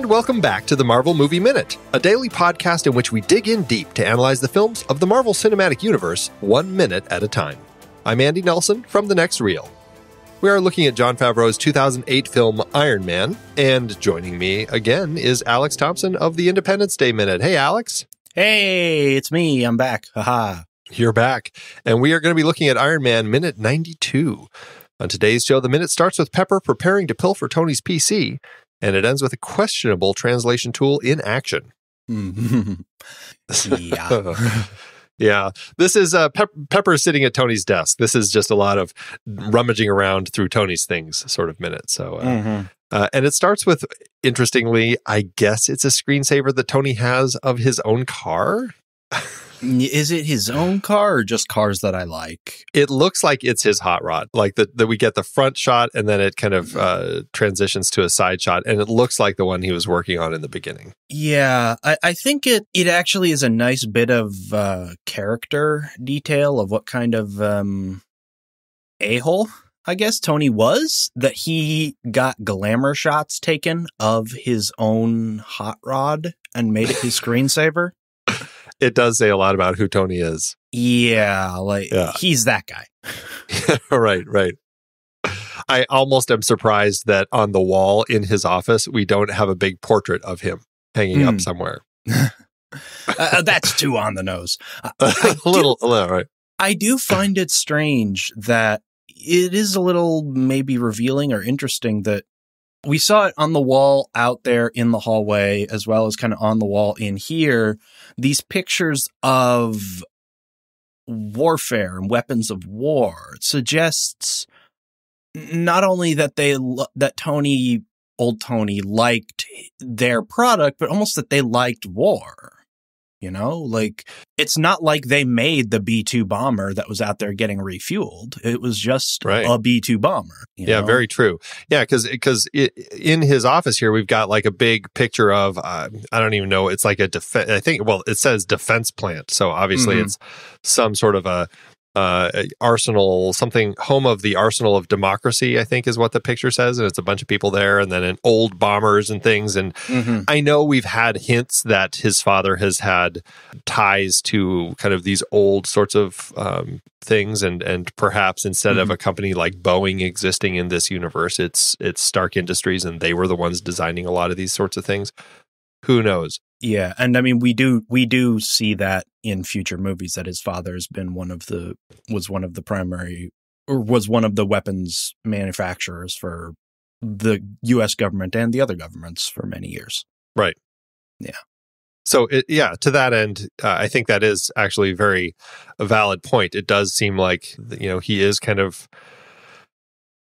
welcome back to the Marvel Movie Minute, a daily podcast in which we dig in deep to analyze the films of the Marvel Cinematic Universe 1 minute at a time. I'm Andy Nelson from The Next Reel. We are looking at Jon Favreau's 2008 film Iron Man, and joining me again is Alex Thompson of the Independence Day Minute. Hey, Alex. Hey, it's me. I'm back. Haha. You're back. And we are going to be looking at Iron Man Minute 92. On today's show, the minute starts with Pepper preparing to pilfer Tony's PC, and it ends with a questionable translation tool in action. Yeah. Yeah. This is Pepper sitting at Tony's desk. This is just a lot of rummaging around through Tony's things sort of minute. So, and it starts with, interestingly, I guess it's a screensaver that Tony has of his own car. Is it his own car or just cars that I like? It looks like it's his hot rod. Like that we get the front shot and then it kind of transitions to a side shot. And it looks like the one he was working on in the beginning. Yeah, I think it actually is a nice bit of character detail of what kind of a-hole, I guess, Tony was, that he got glamour shots taken of his own hot rod and made it his screensaver. It does say a lot about who Tony is. Yeah, he's that guy. Right. I almost am surprised that on the wall in his office, we don't have a big portrait of him hanging up somewhere. That's too on the nose. Right. I do find it strange that it is a little maybe revealing or interesting that we saw it on the wall out there in the hallway, as well as kind of on the wall in here. These pictures of warfare and weapons of war. It suggests not only that that old Tony liked their product, but almost that they liked war. You know, like, it's not like they made the B-2 bomber that was out there getting refueled. It was just a B-2 bomber. You know? Very true. Yeah, because in his office here, we've got like a big picture of, I don't even know, it's like a defense, I think, well, it says defense plant. So obviously it's some sort of a arsenal, something, home of the arsenal of democracy, I think is what the picture says. And it's a bunch of people there and then in old bombers and things. And I know we've had hints that his father has had ties to kind of these old sorts of things. And perhaps instead of a company like Boeing existing in this universe, it's Stark Industries, and they were the ones designing a lot of these sorts of things. Who knows? Yeah, and I mean, we do see that in future movies that his father has been was one of the weapons manufacturers for the U.S. government and the other governments for many years. Right. Yeah. So, to that end, I think that is actually a valid point. It does seem like, he is kind of,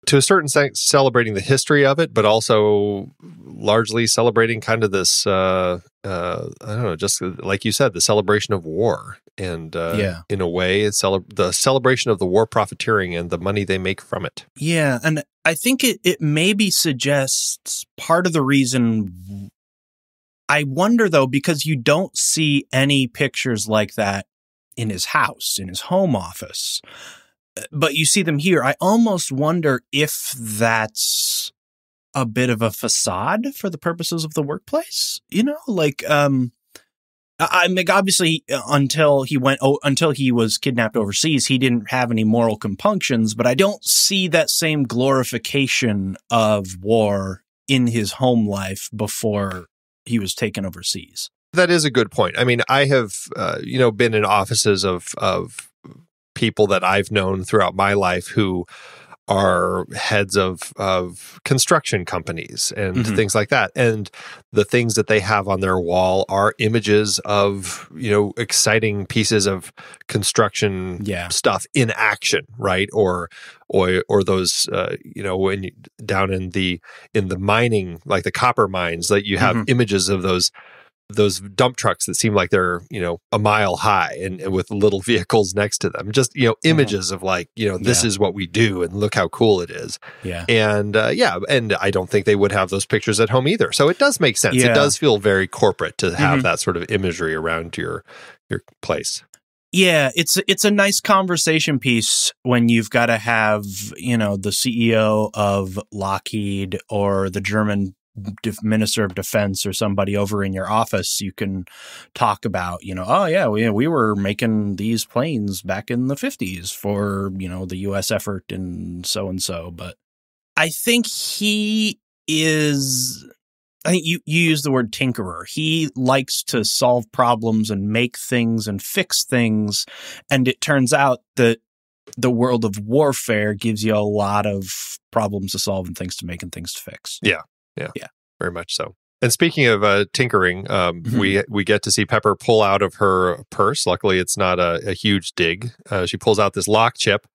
to a certain extent, celebrating the history of it, but also largely celebrating kind of this, I don't know, just like you said, the celebration of war. And in a way, the celebration of the war profiteering and the money they make from it. Yeah, and I think it maybe suggests part of the reason. I wonder, though, because you don't see any pictures like that in his house, in his home office. But you see them here. I almost wonder if that's a bit of a facade for the purposes of the workplace. I mean, obviously, until he was kidnapped overseas, he didn't have any moral compunctions. But I don't see that same glorification of war in his home life before he was taken overseas. That is a good point. I mean, I have, been in offices of people that I've known throughout my life who are heads of construction companies and things like that. And the things that they have on their wall are images of, exciting pieces of construction stuff in action, right? Or those, when down in the mining, like the copper mines, that you have images of those dump trucks that seem like they're, a mile high and with little vehicles next to them. Just, images of like, this is what we do and look how cool it is. Yeah. And and I don't think they would have those pictures at home either. So it does make sense. Yeah. It does feel very corporate to have that sort of imagery around your place. Yeah, it's a nice conversation piece when you've got to have, the CEO of Lockheed or the German Minister of Defense or somebody over in your office, you can talk about, oh yeah, we were making these planes back in the 50s for, the U.S. effort and so. But I think I think you use the word tinkerer. He likes to solve problems and make things and fix things. And it turns out that the world of warfare gives you a lot of problems to solve and things to make and things to fix. Yeah. Very much so. And speaking of tinkering, we get to see Pepper pull out of her purse. Luckily, it's not a huge dig. She pulls out this lock chip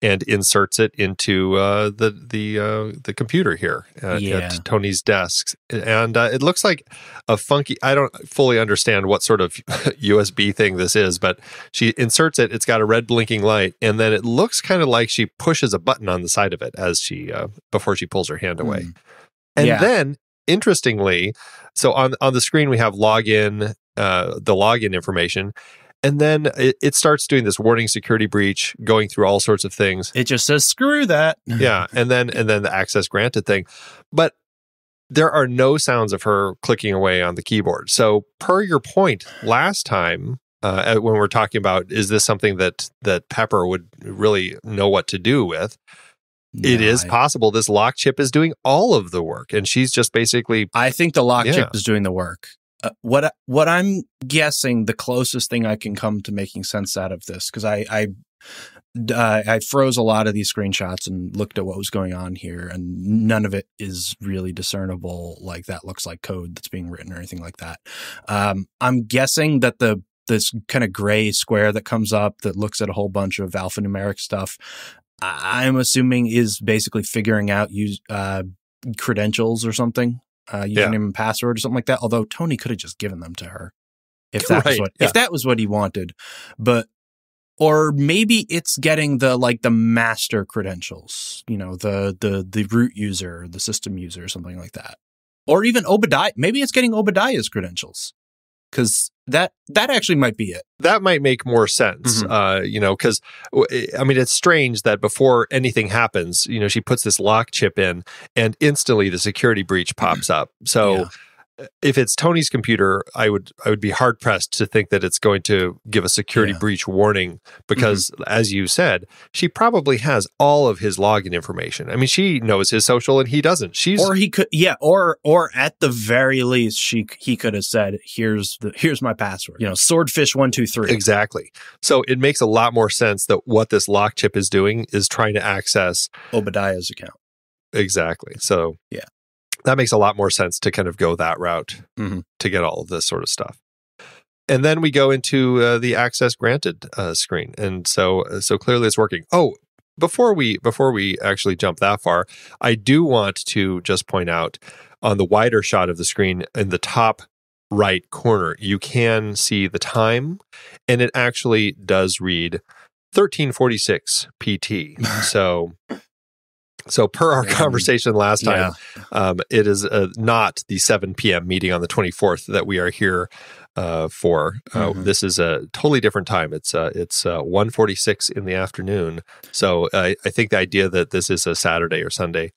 and inserts it into the computer here at Tony's desk. And it looks like a funky, I don't fully understand what sort of USB thing this is, but she inserts it. It's got a red blinking light. And then it looks kind of like she pushes a button on the side of it as she before she pulls her hand away. And then, interestingly, so on the screen we have the login information, and then it starts doing this warning security breach, going through all sorts of things. It just says screw that. Yeah, and then the access granted thing, but there are no sounds of her clicking away on the keyboard. So per your point last time, when we're talking about is this something that Pepper would really know what to do with? It is possible this lock chip is doing all of the work, and she's just basically... I think the lock chip is doing the work. What I'm guessing, the closest thing I can come to making sense out of this, because I froze a lot of these screenshots and looked at what was going on here, and none of it is really discernible. Like that looks like code that's being written or anything like that. I'm guessing that this kind of gray square that comes up that looks at a whole bunch of alphanumeric stuff, I'm assuming is basically figuring out credentials or something, username and password or something like that. Although Tony could have just given them to her if that was what he wanted, or maybe it's getting the master credentials, the root user, the system user, or something like that, or even Obadiah. Maybe it's getting Obadiah's credentials. Because that actually might be it. That might make more sense, because, it's strange that before anything happens, she puts this lock chip in and instantly the security breach pops up. So if it's Tony's computer, I would be hard pressed to think that it's going to give a security breach warning because, as you said, she probably has all of his login information. I mean, she knows his social and he doesn't. Or he could, or at the very least, he could have said, "Here's my password." Swordfish123. Exactly. So it makes a lot more sense that what this lock chip is doing is trying to access Obadiah's account. Exactly. So that makes a lot more sense to kind of go that route to get all of this sort of stuff. And then we go into the access granted screen. And so clearly it's working. Oh, before we actually jump that far, I do want to just point out on the wider shot of the screen in the top right corner, you can see the time, and it actually does read 13:46 PT. So per our conversation last time, it is not the 7 p.m. meeting on the 24th that we are here for. This is a totally different time. It's 1:46 in the afternoon. So I think the idea that this is a Saturday or Sunday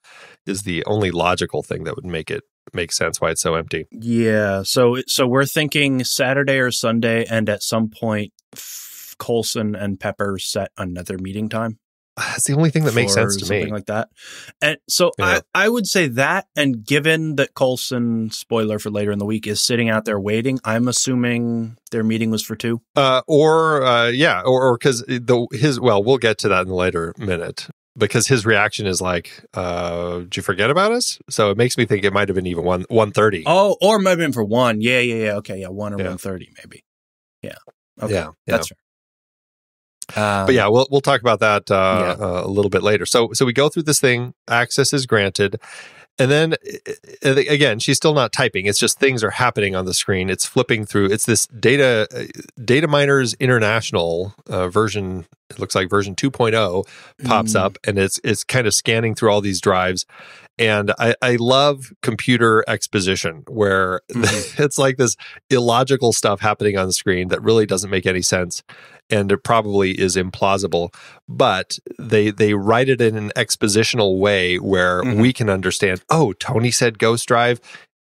is the only logical thing that would make sense why it's so empty. Yeah. So we're thinking Saturday or Sunday, and at some point, Coulson and Pepper set another meeting time. That's the only thing that makes sense to me. Something like that. And so I would say that, and given that Coulson, spoiler for later in the week, is sitting out there waiting, I'm assuming their meeting was for 2. Or because we'll get to that in the later minute. Because his reaction is like, did you forget about us? So it makes me think it might have been even 1:30. Oh, or it might have been for 1. Yeah. Okay, 1 or 1:30 maybe. Yeah. Okay, that's fair. But we'll talk about that a little bit later. So we go through this thing, access is granted, and then again, she's still not typing. It's just things are happening on the screen. It's flipping through. It's this Data Miners International version. It looks like version 2.0 pops up, and it's kind of scanning through all these drives. And I love computer exposition where it's like this illogical stuff happening on the screen that really doesn't make any sense. and it probably is implausible, but they write it in an expositional way where we can understand, oh, Tony said ghost drive.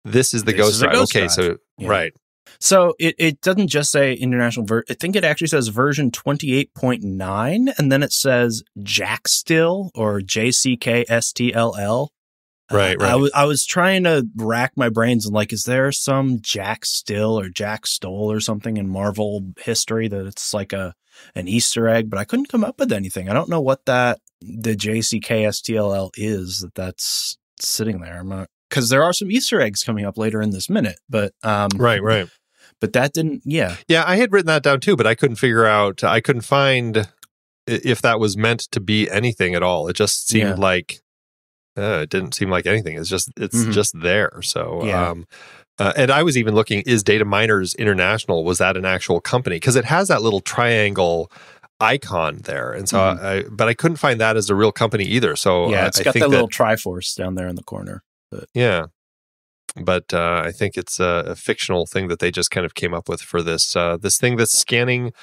This is the ghost drive. Okay, drive. so right. So it doesn't just say international I think it actually says version 28.9, and then it says Jackstill or JCKSTLL. Right. I was trying to rack my brains and like, is there some Jack Still or Jack Stoll or something in Marvel history that it's like an Easter egg, but I couldn't come up with anything. I don't know what the JCKSTLL is that's sitting there. Because there are some Easter eggs coming up later in this minute, but right. But that didn't, yeah. Yeah, I had written that down too, but I couldn't find if that was meant to be anything at all. It just seemed like it didn't seem like anything. It's just there. So, and I was even looking, is Data Miners International, was that an actual company? Because it has that little triangle icon there. And so, but I couldn't find that as a real company either. So it's got that little Triforce down there in the corner. But. Yeah. But I think it's a fictional thing that they just kind of came up with for this thing that's scanning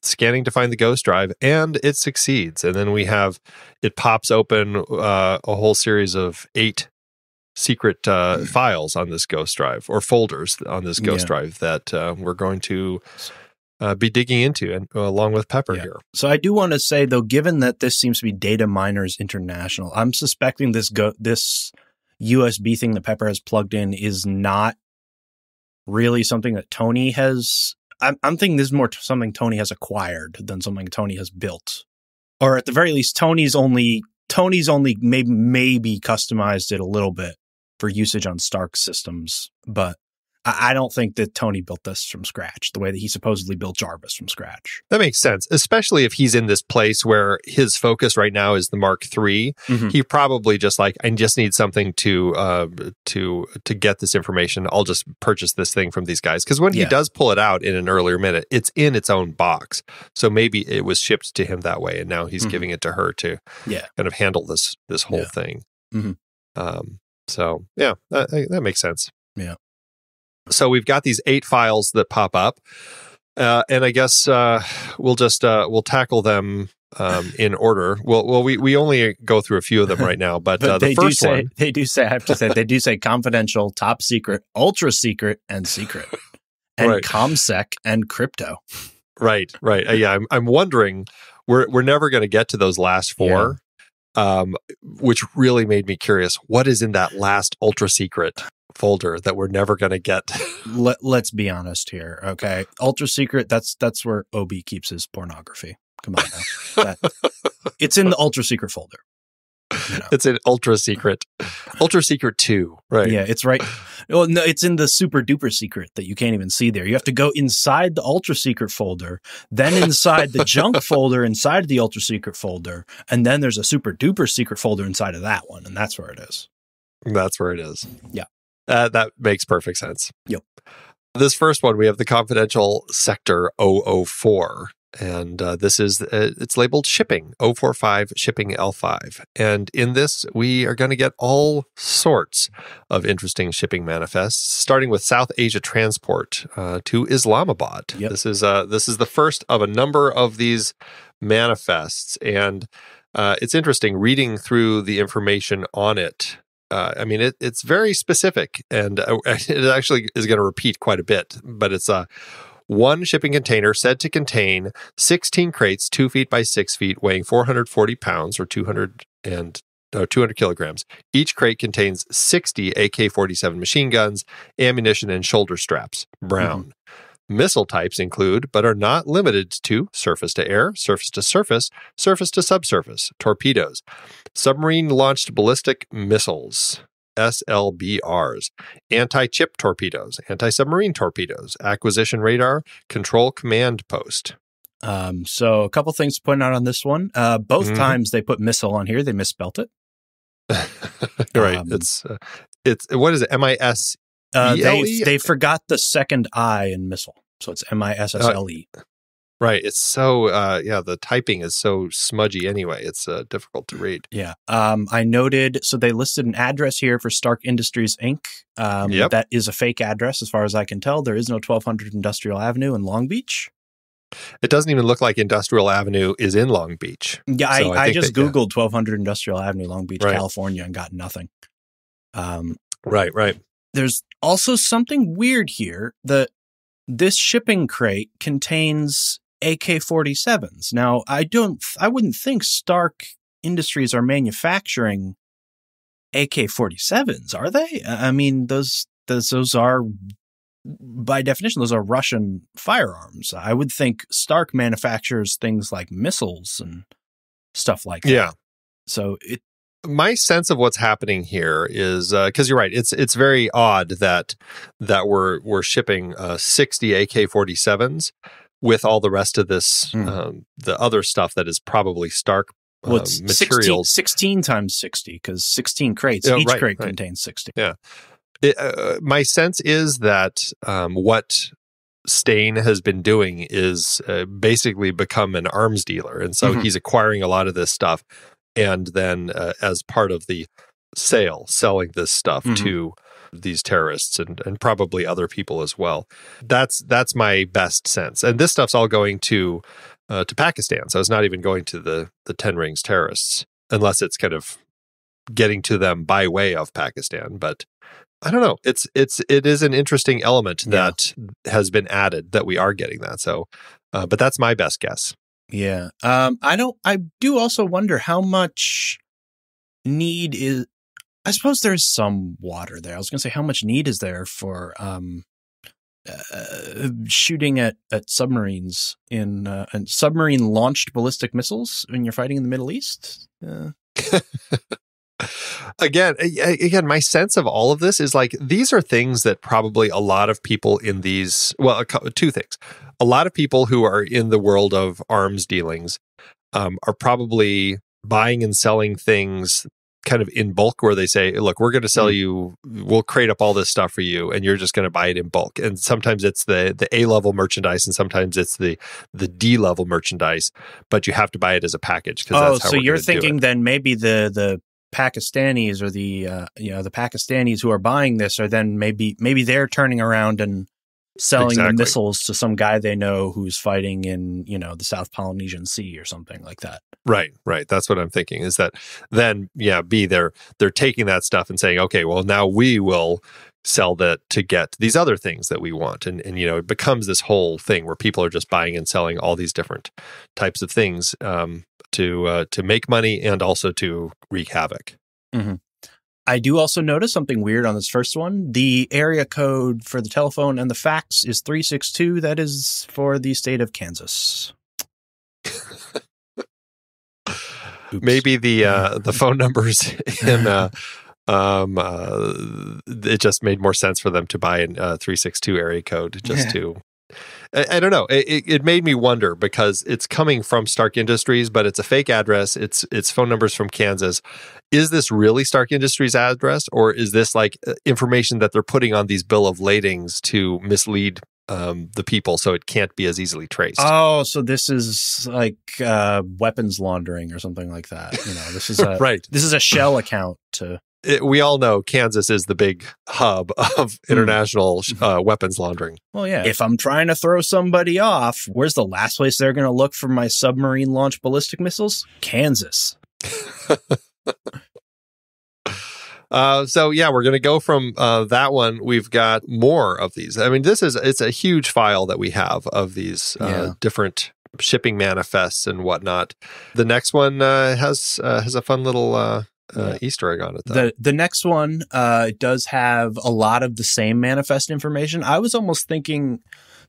to find the ghost drive, and it succeeds. And then it pops open a whole series of 8 secret files on this ghost drive, or folders on this ghost drive that we're going to be digging into, and along with Pepper here. So I do want to say, though, given that this seems to be Data Miners International, I'm suspecting this USB thing that Pepper has plugged in is not really something that Tony has. I'm thinking this is more something Tony has acquired than something Tony has built, or at the very least, Tony's only maybe customized it a little bit for usage on Stark systems, but I don't think that Tony built this from scratch the way that he supposedly built Jarvis from scratch. That makes sense, especially if he's in this place where his focus right now is the Mark III. He probably just I just need something to get this information. I'll just purchase this thing from these guys. Because when he does pull it out in an earlier minute, it's in its own box. So maybe it was shipped to him that way, and now he's giving it to her to kind of handle this whole thing. So that makes sense. Yeah. So we've got these 8 files that pop up, and I guess we'll tackle them in order. We only go through a few of them right now, but the first one, they do say confidential, top secret, ultra secret, and secret, and ComSec and crypto. Right. Yeah, I'm wondering. We're never going to get to those last 4, which really made me curious. What is in that last ultra secret folder that we're never going to get? Let's be honest here, okay? Ultra secret, that's where Obi keeps his pornography. Come on now. It's in the ultra secret folder. It's in ultra secret 2, right? Yeah, it's right. Well, no, it's in the super duper secret that you can't even see there. You have to go inside the ultra secret folder, then inside the junk folder inside of the ultra secret folder, and then there's a super duper secret folder inside of that one, and that's where it is. That's where it is. Yeah. That makes perfect sense. Yep. This first one, we have the confidential sector 004. And this is, it's labeled shipping, 045 shipping L5. And in this, we are going to get all sorts of interesting shipping manifests, starting with South Asia transport to Islamabad. Yep. This is the first of a number of these manifests. And it's interesting reading through the information on it. I mean, it's very specific, and it actually is going to repeat quite a bit, but it's one shipping container said to contain 16 crates, 2 feet by 6 feet, weighing 440 pounds or 200 kilograms. Each crate contains 60 AK-47 machine guns, ammunition, and shoulder straps. Brown. Missile types include, but are not limited to, surface-to-air, surface-to-surface, surface-to-subsurface, torpedoes, submarine-launched ballistic missiles, SLBRs, anti-chip torpedoes, anti-submarine torpedoes, acquisition radar, control command post. So a couple things to point out on this one. Both times they put missile on here, they misspelt it. Right. It's what is it? MIS. They forgot the second I in missile, so it's MISSLE. Right. It's so the typing is so smudgy anyway. It's difficult to read. Yeah. I noted, so they listed an address here for Stark Industries Inc. That is a fake address as far as I can tell. There is no 1200 Industrial Avenue in Long Beach. It doesn't even look like Industrial Avenue is in Long Beach. Yeah, So I just that, Googled 1200 Industrial Avenue, Long Beach, Right. California, and got nothing. Right. There's also something weird here that this shipping crate contains AK-47s. Now, I wouldn't think Stark Industries are manufacturing AK-47s, are they? I mean, those are, by definition, those are Russian firearms. I would think Stark manufactures things like missiles and stuff like that. Yeah. So my sense of what's happening here is because you're right. It's very odd that we're shipping 60 AK-47s with all the rest of this the other stuff that is probably Stark it's materials. 16 times 60 because 16 crates. Each crate contains 60. Yeah. My sense is that what Stain has been doing is basically become an arms dealer, and so he's acquiring a lot of this stuff. And then as part of the selling this stuff to these terrorists and probably other people as well. That's my best sense. And this stuff's all going to Pakistan. So it's not even going to the 10 Rings terrorists, unless it's kind of getting to them by way of Pakistan. But I don't know. It is an interesting element that has been added that we are getting that. So, but that's my best guess. Yeah. I do also wonder how much need is, I suppose there's some water there. I was going to say, how much need is there for shooting at submarines and submarine launched ballistic missiles when you're fighting in the Middle East? Again, my sense of all of this is like, these are things that probably a lot of people in these, well, two things. A lot of people who are in the world of arms dealings are probably buying and selling things kind of in bulk, where they say, look, we're going to sell you, we'll crate up all this stuff for you, and you're just going to buy it in bulk. And sometimes it's the A-level merchandise, and sometimes it's the D-level merchandise, but you have to buy it as a package. That's how so you're thinking then maybe the Pakistanis or the Pakistanis who are buying this are then maybe they're turning around and selling the missiles to some guy they know who's fighting in, the South Polynesian Sea or something like that. Right. That's what I'm thinking, is that then, they're taking that stuff and saying, okay, well, now we will sell that to get these other things that we want. And it becomes this whole thing where people are just buying and selling all these different types of things to make money and also to wreak havoc. Mm-hmm. I do also notice something weird on this first one. The area code for the telephone and the fax is 362. That is for the state of Kansas. Maybe the phone numbers in it just made more sense for them to buy a 362 area code just to. I don't know. It made me wonder, because it's coming from Stark Industries, but it's a fake address. It's phone numbers from Kansas. Is this really Stark Industries' address, or is this like information that they're putting on these bill of ladings to mislead the people so it can't be as easily traced? Oh, so this is like weapons laundering or something like that. This is a right. This is a shell account to. We all know Kansas is the big hub of international weapons laundering. Well, yeah. If I'm trying to throw somebody off, where's the last place they're going to look for my submarine launched ballistic missiles? Kansas. So we're going to go from that one. We've got more of these. I mean, it's a huge file that we have of these different shipping manifests and whatnot. The next one has a fun little Easter egg on it, though. The next one does have a lot of the same manifest information. I was almost thinking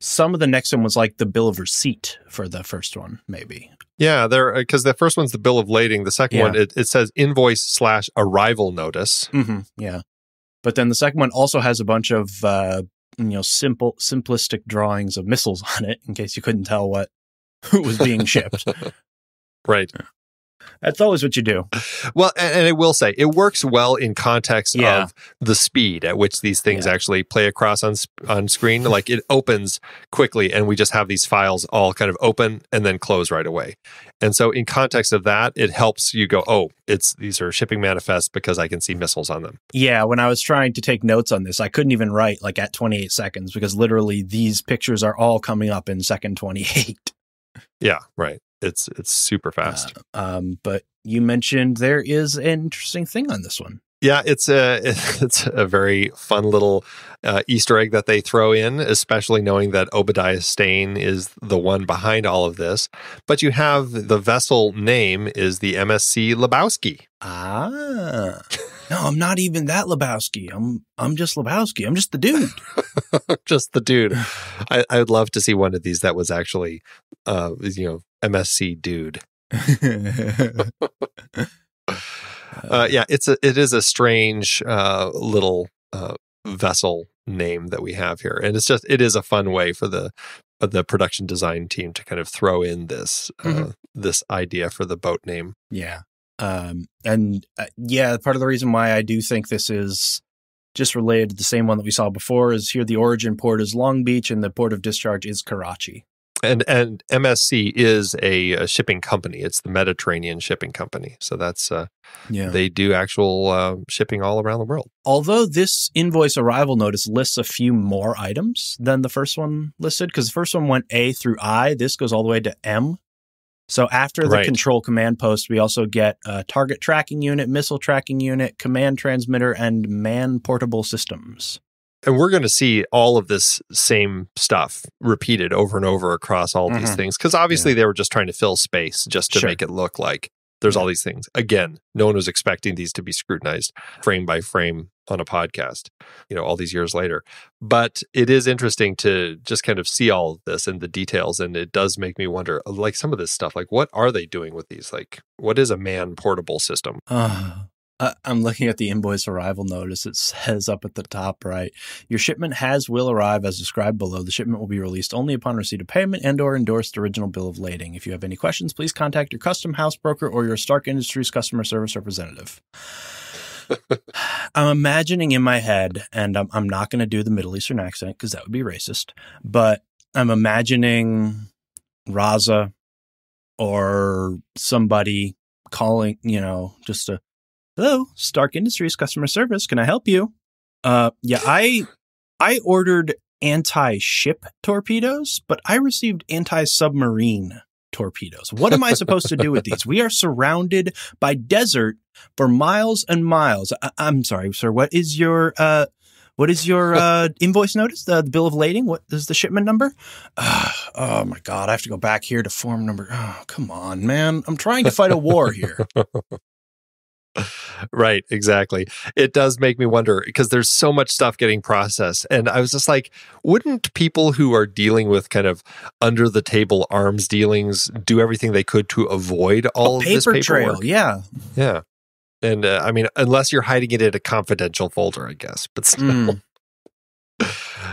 some of the next one was like the bill of receipt for the first one, maybe. Yeah, because the first one's the bill of lading. The second one, it says invoice/arrival notice. Mm-hmm, yeah. But then the second one also has a bunch of simplistic drawings of missiles on it, in case you couldn't tell who was being shipped. Right. That's always what you do. Well, and I will say, it works well in context of the speed at which these things actually play across on screen. Like, it opens quickly, and we just have these files all kind of open and then close right away. And so in context of that, it helps you go, oh, these are shipping manifests because I can see missiles on them. Yeah, when I was trying to take notes on this, I couldn't even write like at 28 seconds because literally these pictures are all coming up in second 28. Yeah, right. It's super fast. But you mentioned there is an interesting thing on this one. Yeah, it's a very fun little Easter egg that they throw in, especially knowing that Obadiah Stane is the one behind all of this. But you have the vessel name is the MSC Lebowski. Ah, no, I'm not even that Lebowski. I'm just Lebowski. I'm just the dude. Just the dude. I would love to see one of these that was actually, MSC dude. Yeah, it is a strange little vessel name that we have here, and it is a fun way for the production design team to kind of throw in this this idea for the boat name. Yeah, part of the reason why I do think this is just related to the same one that we saw before is here the origin port is Long Beach and the port of discharge is Karachi. And MSC is a shipping company. It's the Mediterranean Shipping Company. So that's they do actual shipping all around the world. Although this invoice arrival notice lists a few more items than the first one listed, because the first one went A through I, this goes all the way to M. So after the control command post, we also get a target tracking unit, missile tracking unit, command transmitter, and man portable systems. And we're going to see all of this same stuff repeated over and over across all these things. Because obviously they were just trying to fill space just to make it look like there's all these things. Again, no one was expecting these to be scrutinized frame by frame on a podcast, all these years later. But it is interesting to just kind of see all of this and the details. And it does make me wonder, like some of this stuff, like what are they doing with these? Like, what is a man portable system? I'm looking at the invoice arrival notice. It says up at the top right, your shipment will arrive as described below. The shipment will be released only upon receipt of payment and or endorsed original bill of lading. If you have any questions, please contact your custom house broker or your Stark Industries customer service representative. I'm imagining in my head, and I'm not going to do the Middle Eastern accent because that would be racist, but I'm imagining Raza or somebody calling, just a, hello, Stark Industries customer service. Can I help you? I ordered anti-ship torpedoes, but I received anti-submarine torpedoes. What am I supposed to do with these? We are surrounded by desert for miles and miles. I'm sorry, sir. What is your invoice notice? The bill of lading? What is the shipment number? Oh my God. I have to go back here to form number. Oh, come on, man. I'm trying to fight a war here. Right, exactly. It does make me wonder because there's so much stuff getting processed. And I was just like, wouldn't people who are dealing with kind of under the table arms dealings do everything they could to avoid all of this paperwork? Trail, yeah. Yeah. And I mean, unless you're hiding it in a confidential folder, I guess. But still,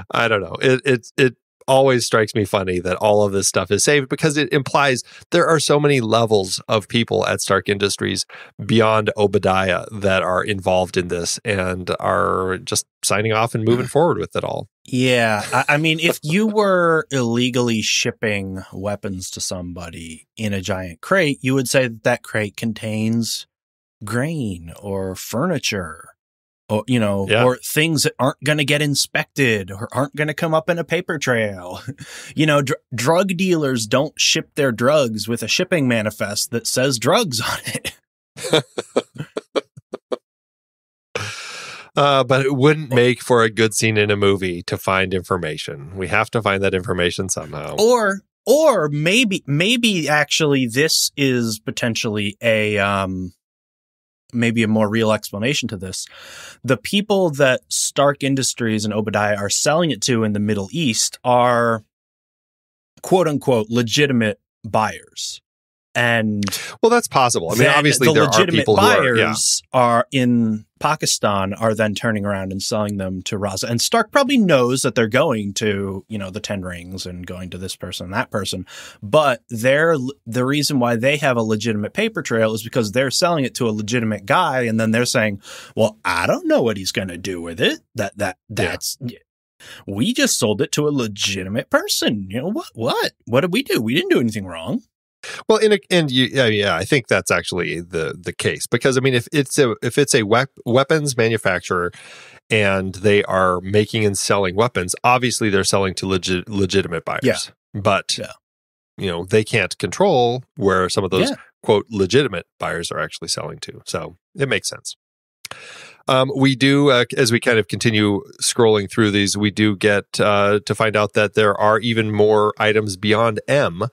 I don't know. It always strikes me funny that all of this stuff is saved because it implies there are so many levels of people at Stark Industries beyond Obadiah that are involved in this and are just signing off and moving forward with it all. Yeah. I mean, if you were illegally shipping weapons to somebody in a giant crate, you would say that crate contains grain or furniture. Or, or things that aren't going to get inspected or aren't going to come up in a paper trail. Drug dealers don't ship their drugs with a shipping manifest that says drugs on it. But it wouldn't make for a good scene in a movie to find information. We have to find that information somehow. Or maybe actually this is potentially maybe a more real explanation to this. The people that Stark Industries and Obadiah are selling it to in the Middle East are quote unquote legitimate buyers. And well, that's possible. I mean, obviously there are people buyers are in Pakistan are then turning around and selling them to Raza. And Stark probably knows that they're going to, the 10 rings and going to this person and that person. But the reason why they have a legitimate paper trail is because they're selling it to a legitimate guy. And then they're saying, well, I don't know what he's going to do with it. We just sold it to a legitimate person. What did we do? We didn't do anything wrong. Well, I think that's actually the case, because I mean, if it's a weapons manufacturer and they are making and selling weapons, obviously they're selling to legitimate buyers. But they can't control where some of those quote legitimate buyers are actually selling to. So it makes sense. We do, as we kind of continue scrolling through these, we do get to find out that there are even more items beyond M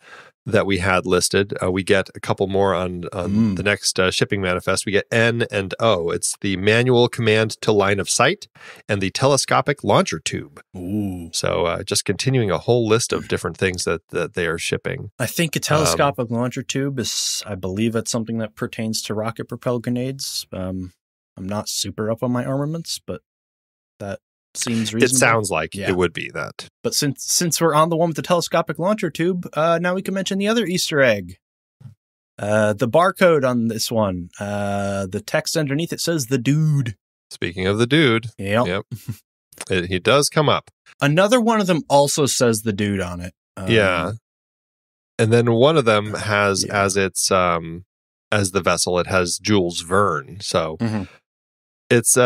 that we had listed. We get a couple more on the next shipping manifest. We get N and O. It's the manual command to line of sight and the telescopic launcher tube. Ooh. So just continuing a whole list of different things that they are shipping. I think a telescopic launcher tube I believe it's something that pertains to rocket propelled grenades. I'm not super up on my armaments, but that seems reasonable. It sounds like it would be that. But since we're on the one with the telescopic launcher tube, now we can mention the other Easter egg. The barcode on this one, the text underneath it says "the dude." Speaking of the dude, yep. He does come up. Another one of them also says "the dude" on it. And then one of them has as its as the vessel, it has Jules Verne. So. Mm-hmm. It's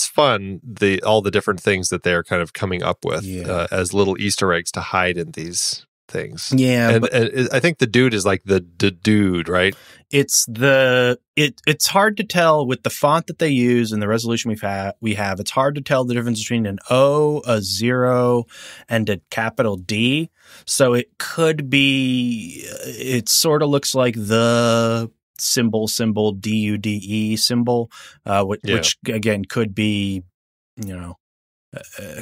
fun, all the different things that they're kind of coming up with as little Easter eggs to hide in these things. Yeah, and I think the dude is like the dude, right? It's it's hard to tell with the font that they use and the resolution we have. It's hard to tell the difference between an O, a 0, and a capital D. So it could be. It sort of looks like the symbol DUDE symbol, which again could be,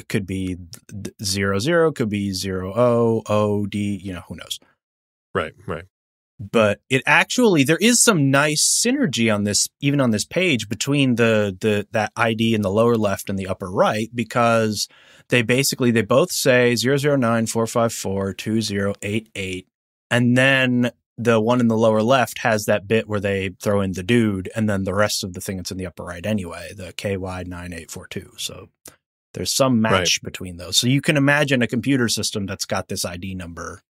could be 00, could be 00, OD, who knows. Right. But it actually, there is some nice synergy on this, even on this page, between that ID in the lower left and the upper right, because they both say 009-454-2088, and then the one in the lower left has that bit where they throw in the dude, and then the rest of the thing that's in the upper right anyway, the KY9842. So there's some match between those. So you can imagine a computer system that's got this ID number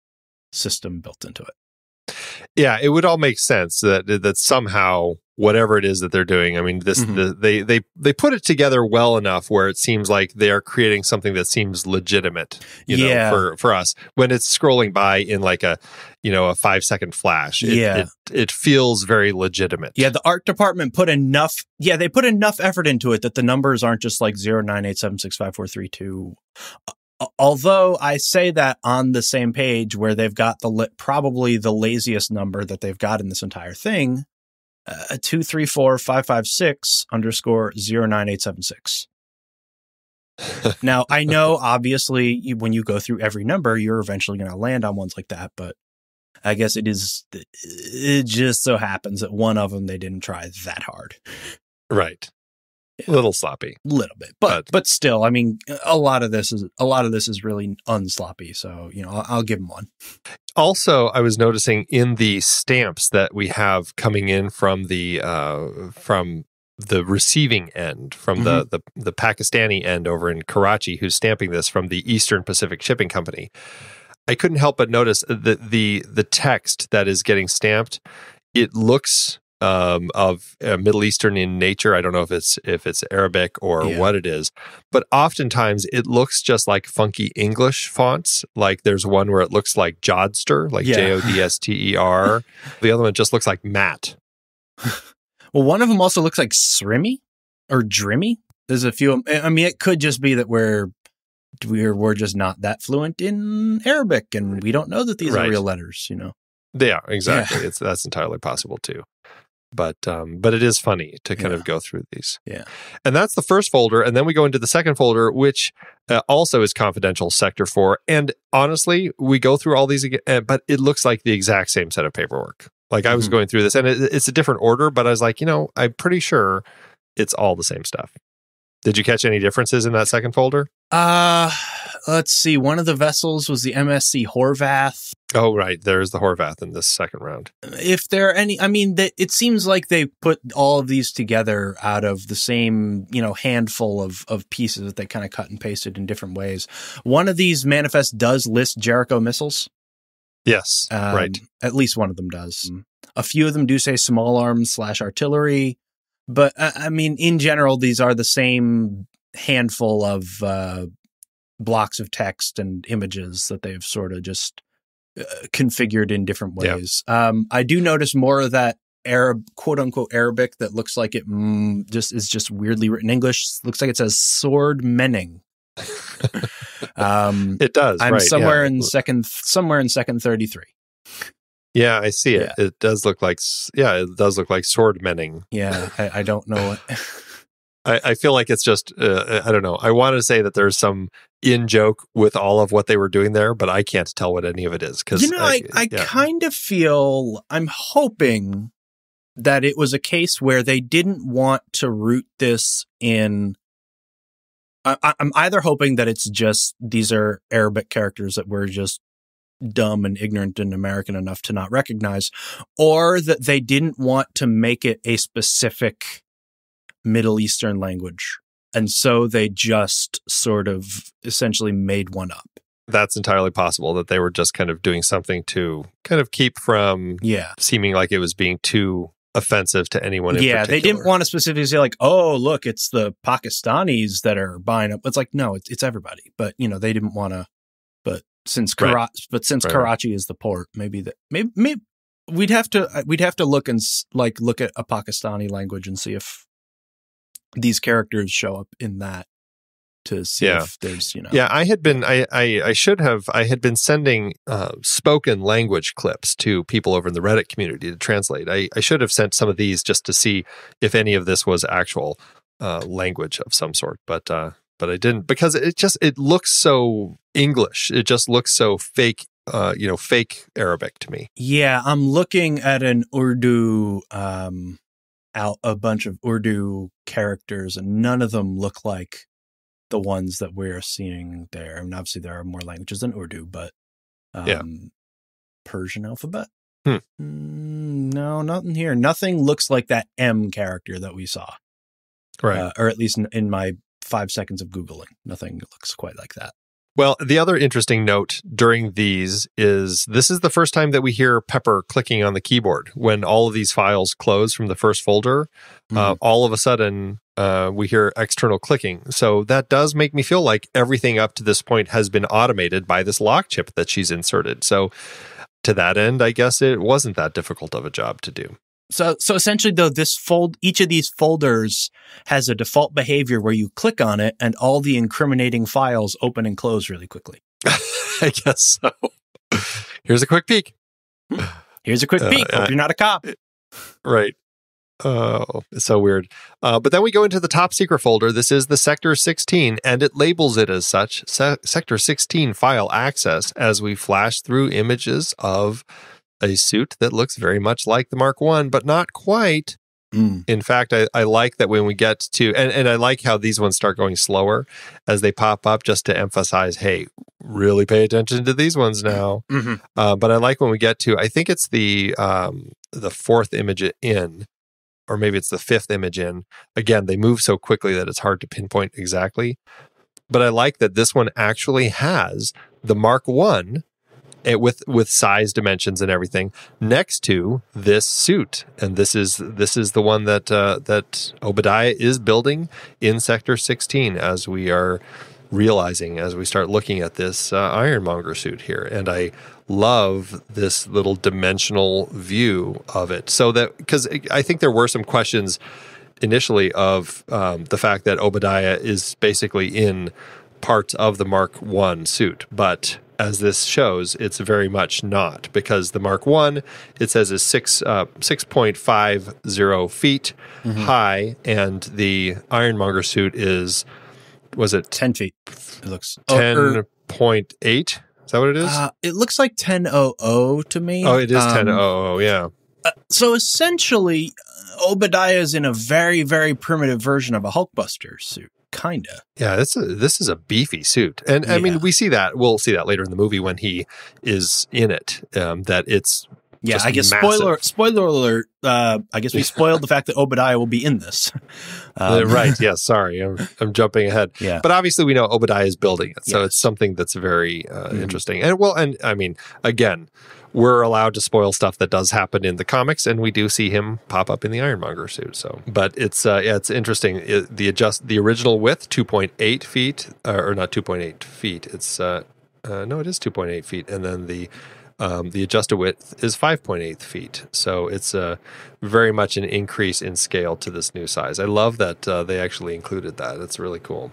system built into it. Yeah, it would all make sense that somehow whatever it is that they're doing, I mean, they put it together well enough where it seems like they are creating something that seems legitimate, for us. When it's scrolling by in like a 5-second flash, it feels very legitimate. Yeah, the art department put enough effort into it that the numbers aren't just like 098765432. Although I say that on the same page where they've got probably the laziest number that they've got in this entire thing, 234-556_09876. Now, I know, obviously, when you go through every number, you're eventually going to land on ones like that, but I guess it just so happens that one of them, they didn't try that hard. Right. A little sloppy. A little bit. But still, I mean, a lot of this is really unsloppy. So, I'll give them one. Also, I was noticing in the stamps that we have coming in from the receiving end, from the Pakistani end over in Karachi, who's stamping this from the Eastern Pacific Shipping Company. I couldn't help but notice that the text that is getting stamped, it looks of Middle Eastern in nature. I don't know if it's Arabic or what it is, but oftentimes it looks just like funky English fonts. Like there's one where it looks like Jodster, like Jodster. The other one just looks like Matt. Well, one of them also looks like Srimmy or Drimmy. There's a few. I mean, it could just be that we're just not that fluent in Arabic, and we don't know that these are real letters. They are, exactly. Yeah. That's entirely possible too. But it is funny to kind of go through these. Yeah. And that's the first folder. And then we go into the second folder, which also is confidential sector 4. And honestly, we go through all these again, but it looks like the exact same set of paperwork. Like I was going through this, and it's a different order, but I was like, I'm pretty sure it's all the same stuff. Did you catch any differences in that second folder? Let's see. One of the vessels was the MSC Horvath. Oh, right. There's the Horvath in this second round. If there are any, I mean, it seems like they put all of these together out of the same, handful of pieces that they kind of cut and pasted in different ways. One of these manifests does list Jericho missiles. Yes, right. At least one of them does. A few of them do say small arms / artillery. But, I mean, in general, these are the same handful of blocks of text and images that they've sort of just configured in different ways. Yeah. I do notice more of that quote-unquote Arabic that looks like it is just weirdly written English. Looks like it says sword menning. It does. I'm right, somewhere in second 33. Yeah, I see it. Yeah. It does look like sword menning. Yeah, I don't know what. I feel like it's just, I don't know. I want to say that there's some in-joke with all of what they were doing there, but I can't tell what any of it is. Cause I kind of feel, I'm hoping that it was a case where they didn't want to root this in. I'm either hoping that it's just, these are Arabic characters that we're just dumb and ignorant and American enough to not recognize, or that they didn't want to make it a specific Middle Eastern language. And so they just sort of essentially made one up. That's entirely possible, that they were just kind of doing something to kind of keep from seeming like it was being too offensive to anyone in particular. They didn't want to specifically say like, oh, look, it's the Pakistanis that are buying up. It's like, no, it's everybody. But, they didn't want to. But since Karachi is the port, maybe we'd have to look at a Pakistani language and see if these characters show up in that, to see if there's, I had been sending spoken language clips to people over in the Reddit community to translate. I should have sent some of these just to see if any of this was actual language of some sort, but I didn't, because it looks so English. It just looks so fake, fake Arabic to me. Yeah, I'm looking at an Urdu, a bunch of Urdu characters, and none of them look like the ones that we're seeing there. I mean, obviously there are more languages than Urdu, but Persian alphabet? No, nothing here. Nothing looks like that M character that we saw. Right. Or at least in my 5 seconds of Googling. Nothing looks quite like that. Well, the other interesting note during these is this is the first time that we hear Pepper clicking on the keyboard. When all of these files close from the first folder, all of a sudden we hear external clicking. So that does make me feel like everything up to this point has been automated by this lock chip that she's inserted. So to that end, I guess it wasn't that difficult of a job to do. So essentially, though, each of these folders has a default behavior where you click on it and all the incriminating files open and close really quickly. I guess so. Here's a quick peek. Here's a quick peek. Hope you're not a cop. Right. Oh, it's so weird. But then we go into the top secret folder. This is the Sector 16, and it labels it as such, Sector 16 file access, as we flash through images of a suit that looks very much like the Mark I, but not quite. In fact, I like that when we get to, and I like how these ones start going slower as they pop up, just to emphasize, hey, really pay attention to these ones now. But I like when we get to, I think it's the fourth image in, or maybe it's the fifth image in. Again, they move so quickly that it's hard to pinpoint exactly. But I like that this one actually has the Mark I, with size, dimensions, and everything next to this suit, and this is the one that Obadiah is building in Sector 16, as we are realizing as we start looking at this Ironmonger suit here. And I love this little dimensional view of it, so that, because I think there were some questions initially of the fact that Obadiah is basically in parts of the Mark I suit, but as this shows, it's very much not, because the Mark I, it says, is 6.50 feet high, and the Ironmonger suit is, was it 10 feet? It looks 10.8. Is that what it is? It looks like 10.00 to me. Oh, it is 10.00. Yeah. So essentially, Obadiah is in a very, very primitive version of a Hulkbuster suit. Kinda. Yeah, this is a beefy suit. And I mean, we'll see that later in the movie when he is in it, that it's I guess massive. spoiler alert. I guess we spoiled the fact that Obadiah will be in this. Right. Yeah. Sorry. I'm jumping ahead. Yeah. But obviously we know Obadiah is building it. So Yes. it's something that's very interesting. And I mean, again, we're allowed to spoil stuff that does happen in the comics, and we do see him pop up in the Ironmonger suit. So, but it's it's interesting. The original width 2.8 feet, or not 2.8 feet. It's no, it is 2.8 feet, and then the adjusted width is 5.8 feet. So it's very much an increase in scale to this new size. I love that they actually included that. It's really cool.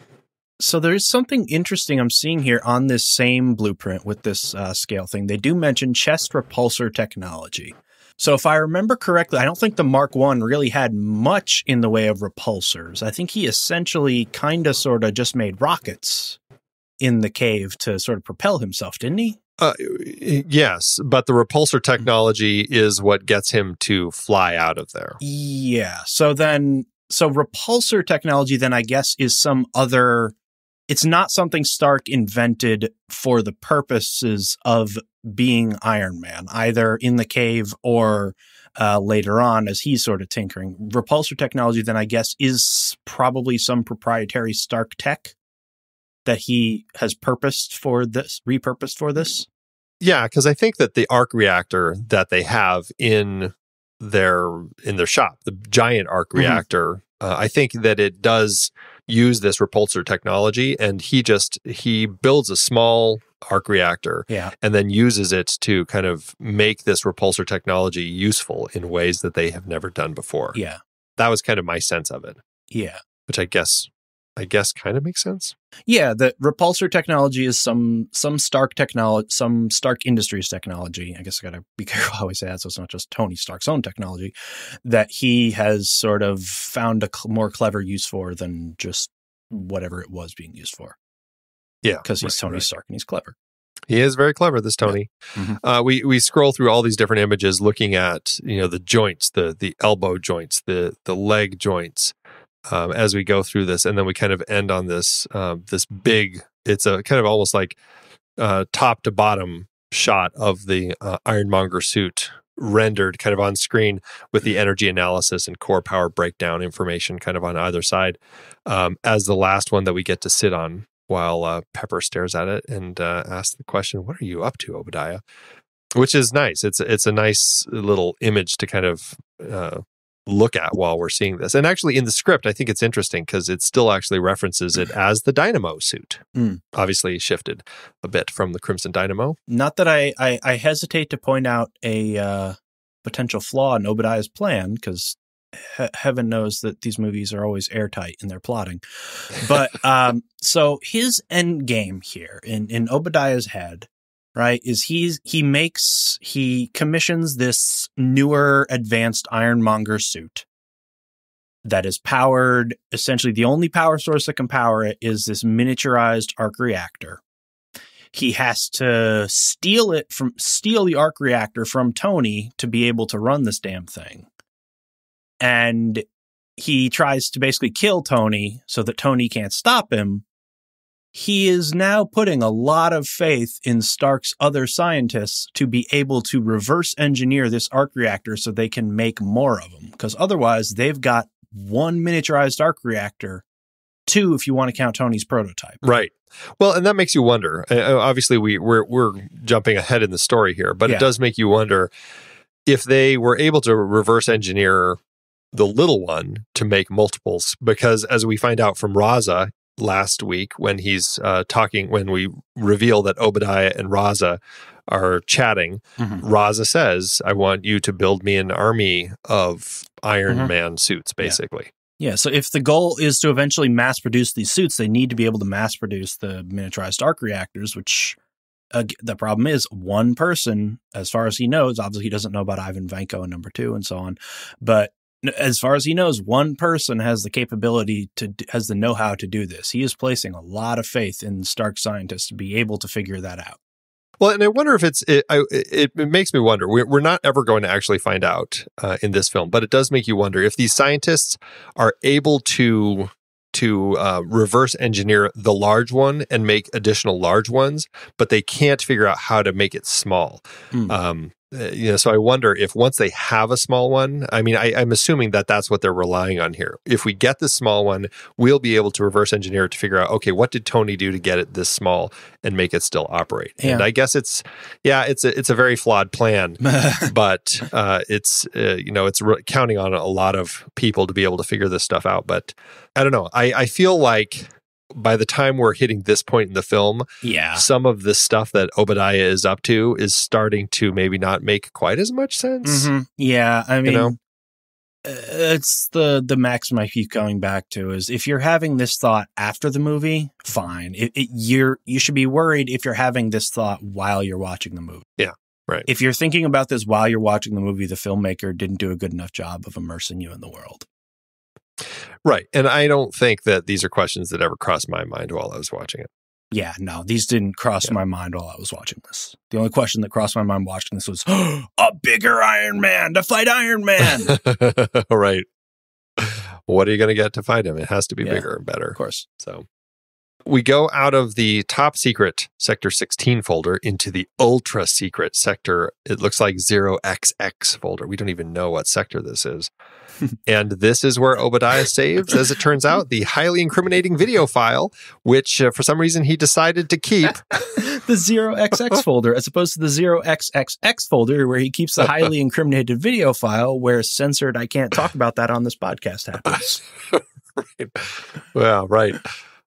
So there's something interesting I'm seeing here on this same blueprint with this scale thing. They do mention chest repulsor technology. So if I remember correctly, I don't think the Mark I really had much in the way of repulsors. I think he essentially kind of sort of just made rockets in the cave to sort of propel himself, didn't he? Yes, but the repulsor technology is what gets him to fly out of there. Yeah. So repulsor technology then I guess is some other... It's not something Stark invented for the purposes of being Iron Man, either in the cave or later on as he's sort of tinkering. Repulsor technology, then I guess, is probably some proprietary Stark tech that he has repurposed for this. Yeah, because I think that the arc reactor that they have in their shop, the giant arc reactor, I think that it does use this repulsor technology, and he builds a small arc reactor and then uses it to kind of make this repulsor technology useful in ways that they have never done before. Yeah. That was kind of my sense of it. Yeah. Which I guess kind of makes sense. Yeah, the repulsor technology is some Stark technology, some Stark Industries technology. I guess I got to be careful how I say that, so it's not just Tony Stark's own technology that he has sort of found a more clever use for than just whatever it was being used for. Yeah, because he's Tony Stark and he's clever. He is very clever, this Tony. Yeah. We scroll through all these different images, looking at the joints, the elbow joints, the leg joints. As we go through this, and then we kind of end on this big, it's a kind of almost like top to bottom shot of the Ironmonger suit rendered kind of on screen with the energy analysis and core power breakdown information kind of on either side, as the last one that we get to sit on while Pepper stares at it and asks the question, "What are you up to, Obadiah?" Which is nice. It's a nice little image to kind of look at while we're seeing this. And actually in the script, I think it's interesting because it still actually references it as the Dynamo suit. Obviously shifted a bit from the Crimson Dynamo. Not that I hesitate to point out a potential flaw in Obadiah's plan, because heaven knows that these movies are always airtight in their plotting. But so his end game here in Obadiah's head, right, is he commissions this newer advanced Ironmonger suit that is powered, essentially the only power source that can power it is this miniaturized arc reactor. He has to steal the arc reactor from Tony to be able to run this damn thing. And he tries to basically kill Tony so that Tony can't stop him. He is now putting a lot of faith in Stark's other scientists to be able to reverse engineer this arc reactor so they can make more of them. Because otherwise, they've got one miniaturized arc reactor, two if you want to count Tony's prototype. Right. Well, and that makes you wonder. Obviously, we're jumping ahead in the story here, but it does make you wonder if they were able to reverse engineer the little one to make multiples. Because as we find out from Raza last week, when he's talking, when we reveal that Obadiah and Raza are chatting, Raza says, "I want you to build me an army of Iron Man suits," basically. Yeah, so if the goal is to eventually mass produce these suits, they need to be able to mass produce the miniaturized arc reactors, which the problem is one person, as far as he knows, obviously he doesn't know about Ivan Vanko and number 2 and so on, but as far as he knows, one person has the capability has the know-how to do this. He is placing a lot of faith in Stark scientists to be able to figure that out. Well, and I wonder if it makes me wonder. We're not ever going to actually find out in this film, but it does make you wonder if these scientists are able to reverse engineer the large one and make additional large ones, but they can't figure out how to make it small. So I wonder if once they have a small one, I mean, I'm assuming that that's what they're relying on here. If we get the small one, we'll be able to reverse engineer it to figure out, okay, what did Tony do to get it this small and make it still operate? Yeah. And I guess it's a very flawed plan, but it's counting on a lot of people to be able to figure this stuff out. But I don't know. I feel like by the time we're hitting this point in the film, some of the stuff that Obadiah is up to is starting to maybe not make quite as much sense. Mm-hmm. Yeah, I mean, it's the maxim I keep going back to is if you're having this thought after the movie, fine. You should be worried if you're having this thought while you're watching the movie. Yeah, right. If you're thinking about this while you're watching the movie, the filmmaker didn't do a good enough job of immersing you in the world. Right. And I don't think that these are questions that ever crossed my mind while I was watching it. Yeah, no, these didn't cross my mind while I was watching this. The only question that crossed my mind watching this was, a bigger Iron Man to fight Iron Man. Right. What are you going to get to fight him? It has to be bigger and better. Of course. So we go out of the top secret Sector 16 folder into the ultra secret sector. It looks like 0XX folder. We don't even know what sector this is. And this is where Obadiah saves, as it turns out, the highly incriminating video file, which for some reason he decided to keep. The 0XX folder, as opposed to the 0XXX folder, where he keeps the highly incriminated video file, where censored, I can't talk about that on this podcast happens. Right. Well, right.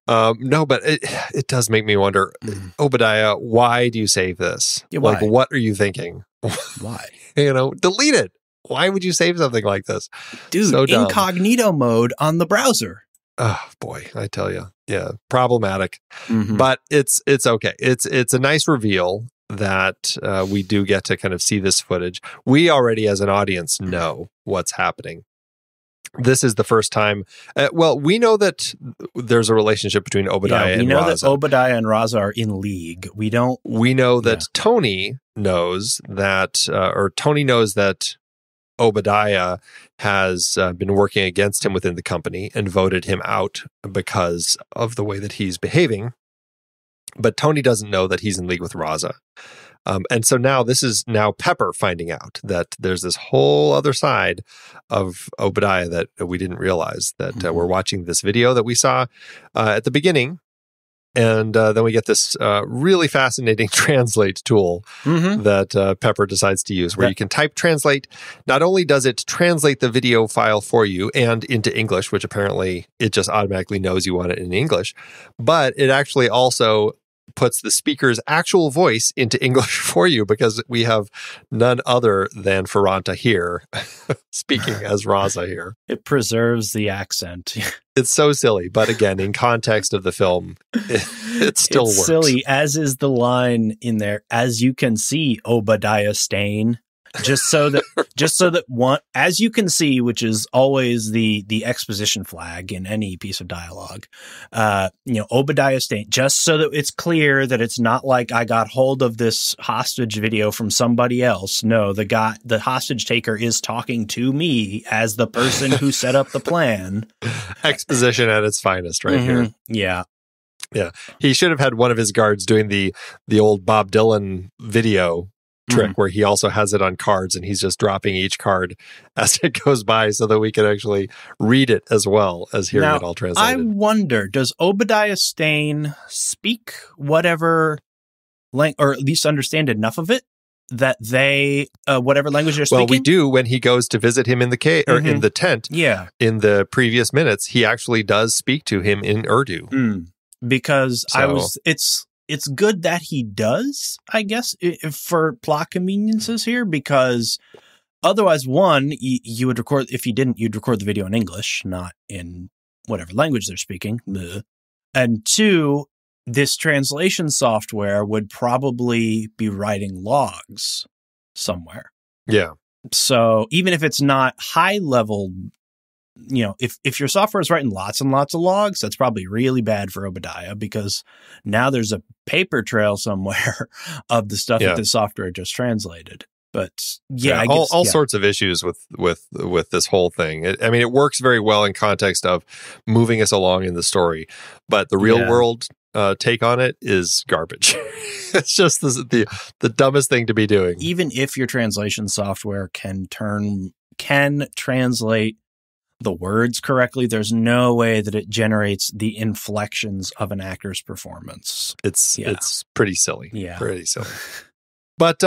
No, but it does make me wonder, Obadiah, why do you save this? Yeah, why? Like, what are you thinking? Why? Delete it. Why would you save something like this? Dude, so incognito mode on the browser. Oh, boy, I tell you. Yeah, problematic. Mm-hmm. But it's okay. It's a nice reveal that we do get to kind of see this footage. We already, as an audience, know what's happening. This is the first time. We know that there's a relationship between Obadiah and Raza. We know that Obadiah and Raza are in league. We know that Tony knows that, Tony knows that Obadiah has been working against him within the company and voted him out because of the way that he's behaving. But Tony doesn't know that he's in league with Raza. And so now this is Pepper finding out that there's this whole other side of Obadiah that we didn't realize, that we're watching this video that we saw at the beginning. And then we get this really fascinating translate tool that Pepper decides to use, where you can type translate. Not only does it translate the video file for you and into English, which apparently it just automatically knows you want it in English, but it actually also puts the speaker's actual voice into English for you, because we have none other than Ferranta here speaking as Raza here. It preserves the accent. It's so silly, but again, in context of the film, it still works. Silly, as is the line in there, as you can see, Obadiah Stane. Just so that one, as you can see, which is always the exposition flag in any piece of dialogue, Obadiah Stane, just so that it's clear that it's not like I got hold of this hostage video from somebody else. No, the hostage taker is talking to me as the person who set up the plan. Exposition at its finest right here. Yeah. Yeah. He should have had one of his guards doing the old Bob Dylan video trick where he also has it on cards and he's just dropping each card as it goes by so that we can actually read it as well as hearing it all translated. I wonder, does Obadiah Stane speak whatever or at least understand enough of it that they, whatever language they're speaking? Well, we do when he goes to visit him in the cave or in the tent. Yeah. In the previous minutes, he actually does speak to him in Urdu. Because it's good that he does, I guess, for plot conveniences here, because otherwise, one, you would record, if you didn't, you'd record the video in English, not in whatever language they're speaking. And two, this translation software would probably be writing logs somewhere. Yeah. So even if it's not high level if your software is writing lots and lots of logs, that's probably really bad for Obadiah, because now there's a paper trail somewhere of the stuff that the software just translated. But I guess, all sorts of issues with this whole thing. It works very well in context of moving us along in the story, but the real world take on it is garbage. It's just the dumbest thing to be doing. Even if your translation software can translate the words correctly, there's no way that it generates the inflections of an actor's performance. It's pretty silly. Yeah. Pretty silly. But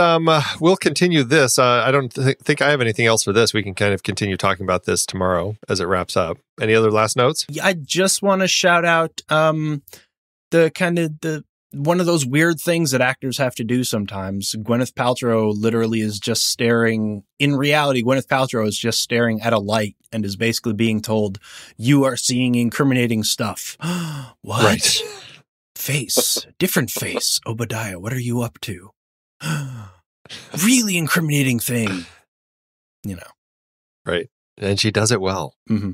we'll continue this. I don't think I have anything else for this. We can kind of continue talking about this tomorrow as it wraps up. Any other last notes? Yeah, I just want to shout out one of those weird things that actors have to do sometimes. Gwyneth Paltrow literally is just staring. In reality, Gwyneth Paltrow is just staring at a light and is basically being told, "You are seeing incriminating stuff." What? Right. Face. Different face. Obadiah, what are you up to? Really incriminating thing. Right. And she does it well. Mm-hmm.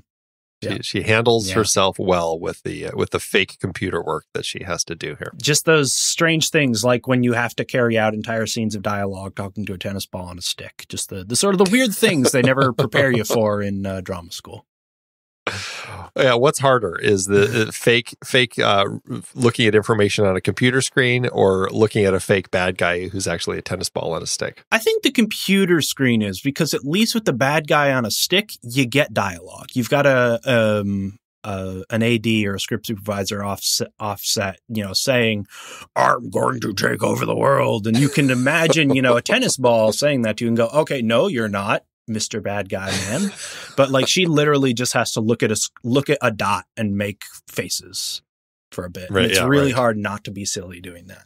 She handles herself well with the fake computer work that she has to do here. Just those strange things, like when you have to carry out entire scenes of dialogue talking to a tennis ball on a stick. Just the sort of the weird things they never prepare you for in drama school. Yeah, what's harder is the fake looking at information on a computer screen, or looking at a fake bad guy who's actually a tennis ball on a stick? I think the computer screen is, because at least with the bad guy on a stick, you get dialogue. You've got an AD or a script supervisor offset, saying, "I'm going to take over the world," and you can imagine, a tennis ball saying that to you and go, "Okay, no, you're not, Mr. Bad Guy Man." But like, she literally just has to look at a dot and make faces for a bit. Right, and it's really hard not to be silly doing that.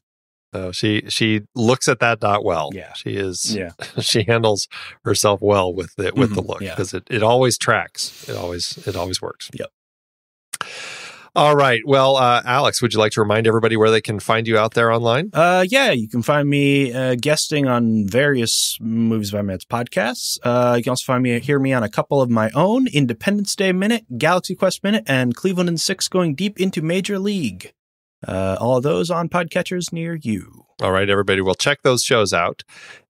So she looks at that dot well. Yeah. She handles herself well with the look, because it always tracks. It always works. Yep. All right. Well, Alex, would you like to remind everybody where they can find you out there online? You can find me guesting on various Movies by Minutes podcasts. You can also hear me on a couple of my own: Independence Day Minute, Galaxy Quest Minute, and Cleveland and Six going deep into Major League. All of those on podcatchers near you. All right, everybody. Well, check those shows out.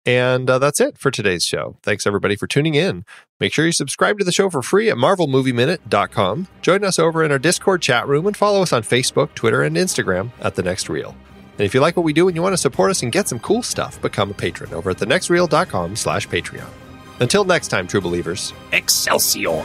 And that's it for today's show. Thanks, everybody, for tuning in. Make sure you subscribe to the show for free at marvelmovieminute.com. Join us over in our Discord chat room and follow us on Facebook, Twitter, and Instagram at The Next Reel. And if you like what we do and you want to support us and get some cool stuff, become a patron over at thenextreel.com/Patreon. Until next time, true believers, Excelsior!